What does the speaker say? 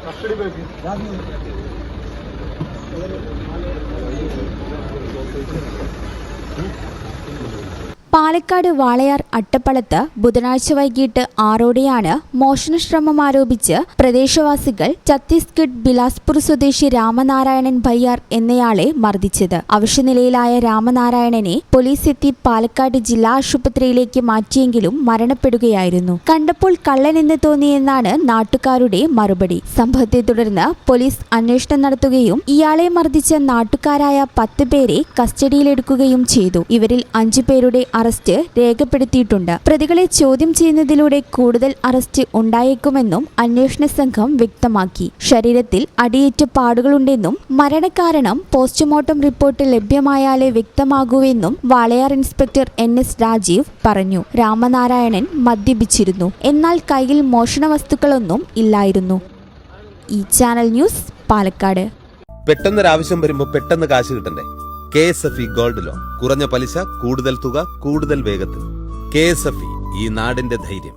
Custody पे പാലക്കാട് വാളയാർ അട്ടപ്പളത്ത് ബുധനാഴ്ച വൈകിട്ട് 6 മോഷണശ്രമം ആരോപിച്ച് പ്രദേശവാസികൾ ഛത്തീസ്ഗഡ് ബിലാസ്പൂർ സ്വദേശി രാമനാരായണൻ ഭയ്യാർ എന്നയാളെ മർദ്ദിച്ചത്. അവശനിലയിലായ രാമനാരായണനെ പോലീസ് എത്തി പാലക്കാട് ജില്ലാ ആശുപത്രിയിലേക്ക് മാറ്റിയെങ്കിലും മരണപ്പെടുകയായിരുന്നു. കണ്ടപ്പോൾ കള്ളനെന്ന് തോന്നിയെന്നാണ് നാട്ടുകാരുടെ മറുപടി. സംഭവത്തെ തുടർന്ന് പോലീസ് അന്വേഷണം നടത്തുകയും ഇയാളെ മർദ്ദിച്ച നാട്ടുകാരായ 10 പേരെ കസ്റ്റഡിയിലെടുക്കുകയും ചെയ്തു. ഇവരിൽ 5 പേരുടെ അറസ്റ്റ് രേഖപ്പെടുത്തിയിട്ടുണ്ട്. പ്രതികളെ ചോദ്യം ചെയ്യുന്നതിലൂടെ കൂടുതൽ അറസ്റ്റ് ഉണ്ടായേക്കുമെന്നും അന്വേഷണ സംഘം വ്യക്തമാക്കി. ശരീരത്തിൽ അടിയേറ്റ പാടുകളുണ്ടെന്നും മരണകാരണം പോസ്റ്റ്മോർട്ടം റിപ്പോർട്ട് ലഭ്യമായാലേ വ്യക്തമാകൂവെന്നും വാളയാർ ഇൻസ്പെക്ടർ NS രാജീവ് പറഞ്ഞു. രാമനാരായണൻ മദ്യപിച്ചിരുന്നു, എന്നാൽ കയ്യിൽ മോഷണ വസ്തുക്കളൊന്നും ഇല്ലായിരുന്നു. ഈ ചാനൽ ന്യൂസ് പാലക്കാട്. പെട്ടെന്നൊരാവശ്യം വരുമ്പോൾ പെട്ടെന്ന് കാശ് കിട്ടണ്ടേ? KSFE ഗോൾഡ് ലോൺ, കുറഞ്ഞ പലിശ, കൂടുതൽ തുക, കൂടുതൽ വേഗത്തിൽ. KSFE, ഈ നാടിന്റെ ധൈര്യം.